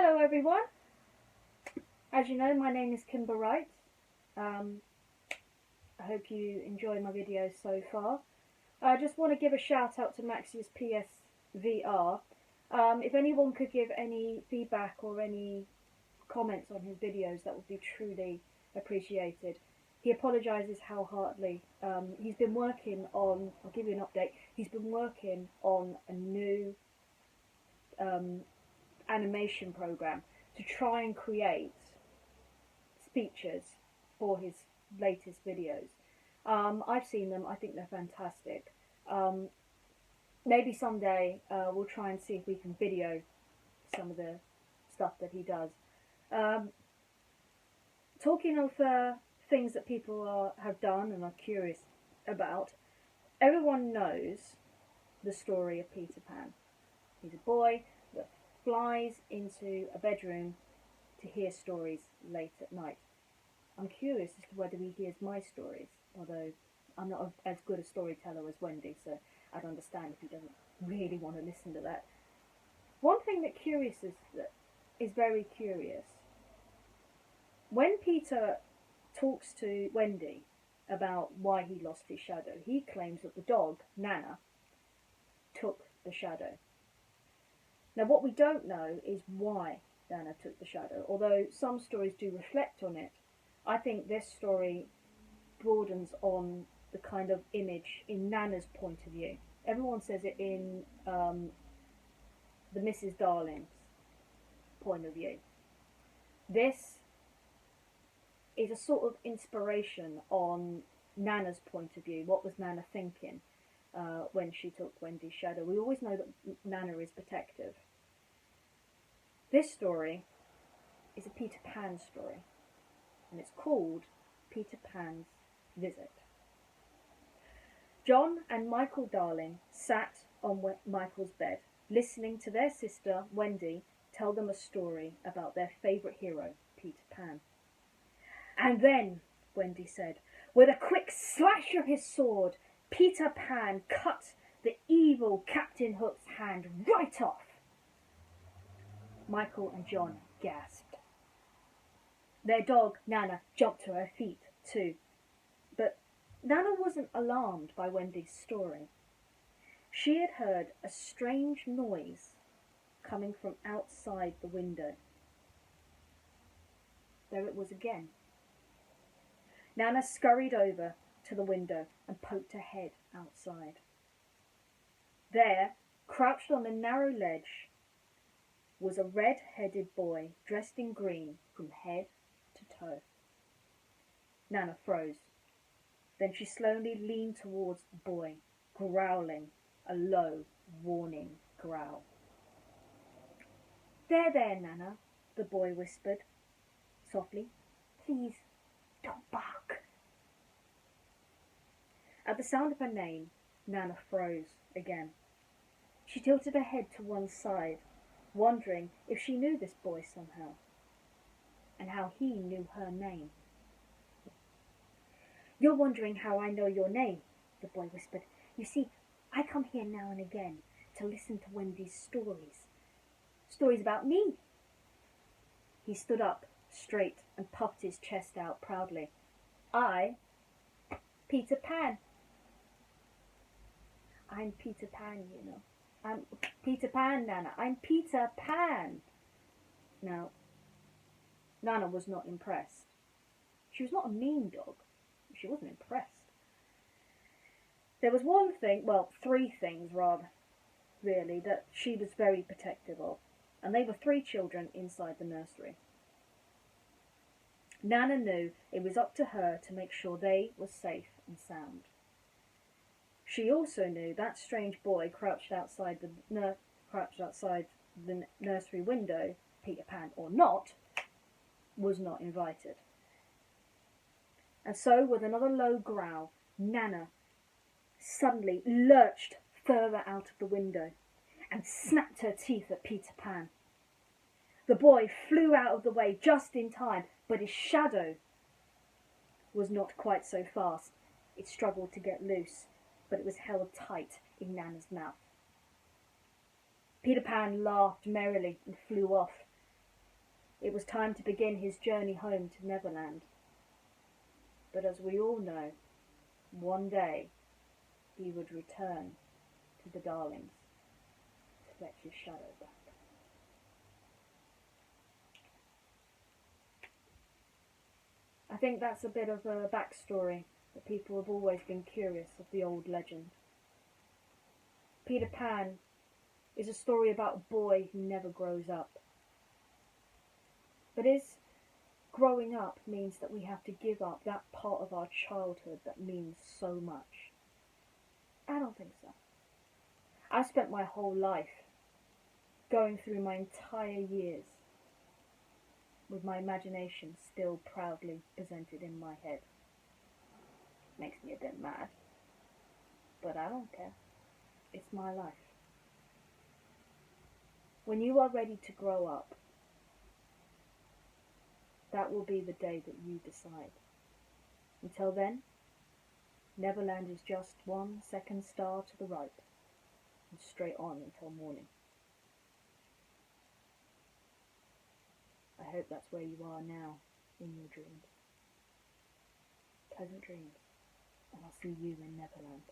Hello everyone. As you know, my name is Kimber Wright. I hope you enjoy my videos so far. I just want to give a shout out to Maxius PSVR. If anyone could give any feedback or any comments on his videos, that would be truly appreciated. He apologises wholeheartedly. He's been working on, I'll give you an update, he's been working on a new animation program to try and create speeches for his latest videos. I've seen them, I think they're fantastic. Maybe someday we'll try and see if we can video some of the stuff that he does. Talking of things that people have done and are curious about, everyone knows the story of Peter Pan. He's a boy that flies into a bedroom to hear stories late at night. I'm curious as to whether he hears my stories, although I'm not as good a storyteller as Wendy, so I'd understand if he doesn't really want to listen to that. One thing that is very curious, when Peter talks to Wendy about why he lost his shadow, he claims that the dog, Nana, took the shadow. Now what we don't know is why Nana took the shadow, although some stories do reflect on it. I think this story broadens on the kind of image in Nana's point of view. Everyone says it in the Mrs. Darling's point of view. This is a sort of inspiration on Nana's point of view. What was Nana thinking when she took Wendy's shadow? We always know that Nana is protective. This story is a Peter Pan story, and it's called Peter Pan's Visit. John and Michael Darling sat on Michael's bed, listening to their sister, Wendy, tell them a story about their favourite hero, Peter Pan. And then, Wendy said, with a quick slash of his sword, Peter Pan cut the evil Captain Hook's hand right off. Michael and John gasped. Their dog, Nana, jumped to her feet too. But Nana wasn't alarmed by Wendy's story. She had heard a strange noise coming from outside the window. There it was again. Nana scurried over to the window and poked her head outside. There, crouched on a narrow ledge, was a red-headed boy dressed in green from head to toe. Nana froze. Then she slowly leaned towards the boy, growling a low, warning growl. There, Nana, the boy whispered softly. Please, don't bark. At the sound of her name, Nana froze again. She tilted her head to one side, wondering if she knew this boy somehow, and how he knew her name. You're wondering how I know your name, the boy whispered. You see, I come here now and again to listen to Wendy's stories. Stories about me. He stood up straight and puffed his chest out proudly. Peter Pan. I'm Peter Pan, you know. I'm Peter Pan, Nana. I'm Peter Pan. Now, Nana was not impressed. She was not a mean dog. She wasn't impressed. There was three things rather, really, that she was very protective of. And they were three children inside the nursery. Nana knew it was up to her to make sure they were safe and sound. She also knew that strange boy crouched outside the nursery window, Peter Pan or not, was not invited. And so, with another low growl, Nana suddenly lurched further out of the window and snapped her teeth at Peter Pan. The boy flew out of the way just in time, but his shadow was not quite so fast. It struggled to get loose, but it was held tight in Nana's mouth. Peter Pan laughed merrily and flew off. It was time to begin his journey home to Neverland. But as we all know, one day he would return to the Darlings to fetch his shadow back. I think that's a bit of a backstory that people have always been curious of the old legend. Peter Pan is a story about a boy who never grows up. But is growing up means that we have to give up that part of our childhood that means so much? I don't think so. I spent my whole life going through my entire years with my imagination still proudly presented in my head. Makes me a bit mad, but I don't care. It's my life. When you are ready to grow up, that will be the day that you decide. Until then, Neverland is just one second star to the right, and straight on until morning. I hope that's where you are now in your dreams. Pleasant dreams, and I'll see you in Neverland.